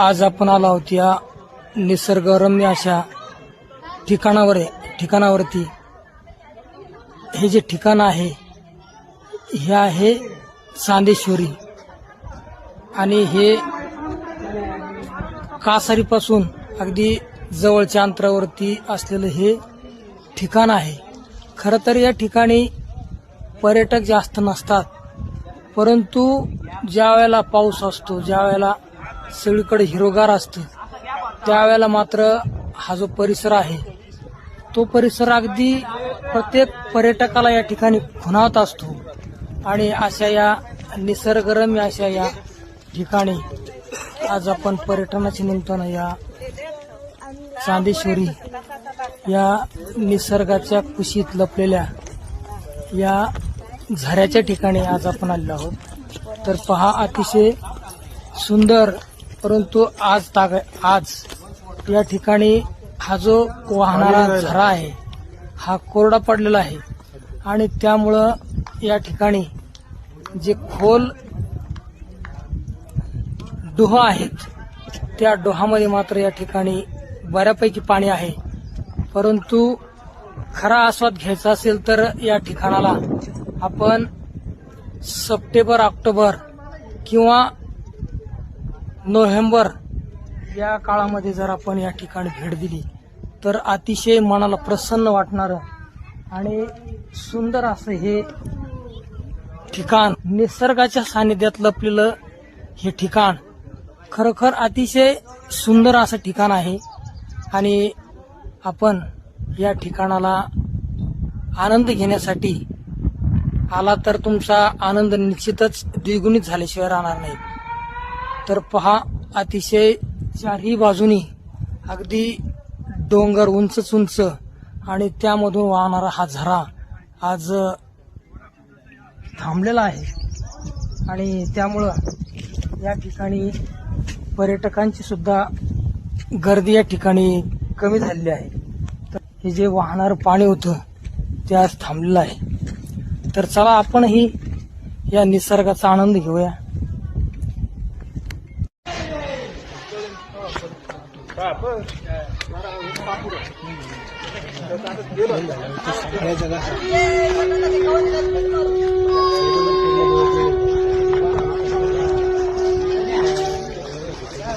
आज आपण आलो आहोत या निसर्गरम्य अशा ठिकाणावरती. हे जे ठिकाण आहे हे आहे चांदेश्वरी आणि हे कासारीपासून अगदी जवळच्या अंतरावरती असलेलं हे ठिकाण आहे. खरं तर या ठिकाणी पर्यटक जास्त नसतात, परंतु ज्या वेळेला पाऊस असतो, ज्या वेळेला सगळीकडे हिरवगार असतं, त्यावेळेला मात्र हा जो परिसर आहे तो परिसर अगदी प्रत्येक पर्यटकाला या ठिकाणी खुणावत असतो. आणि अशा या निसर्गरम्य अशा या ठिकाणी आज आपण पर्यटनाच्या निमित्तानं या चांदेश्वरी या निसर्गाच्या कुशीत लपलेल्या या झऱ्याच्या ठिकाणी आज आपण आलेलो आहोत. तर पहा, अतिशय सुंदर, परंतु आज या ठिकाणी हा जो वाहणारा झरा आहे हा कोरडा पडलेला आहे आणि त्यामुळं या ठिकाणी जे खोल डोह आहेत त्या डोहामध्ये मात्र या ठिकाणी बऱ्यापैकी पाणी आहे. परंतु खरा आस्वाद घ्यायचा असेल तर या ठिकाणाला आपण सप्टेंबर, ऑक्टोबर किंवा नोव्हेंबर या काळामध्ये जर आपण या ठिकाणी भेट दिली तर अतिशय मनाला प्रसन्न वाटणारं आणि सुंदर असं हे ठिकाण, निसर्गाच्या सानिध्यात लपलेलं हे ठिकाण खरोखर अतिशय सुंदर असं ठिकाण आहे. आणि आपण या ठिकाणाला आनंद घेण्यासाठी आला तर तुमचा आनंद निश्चितच द्विगुणित झाल्याशिवाय राहणार नाही. तर पहा, अतिशय चारही बाजूनी अगदी डोंगर उंच आणि त्यामधून वाहणारा हा झरा आज थांबलेला आहे आणि त्यामुळं या ठिकाणी पर्यटकांची सुद्धा गर्दी या ठिकाणी कमी झालेली आहे. तर हे जे वाहणारं पाणी होतं ते आज थांबलेलं आहे. तर चला आपणही या निसर्गाचा आनंद घेऊया.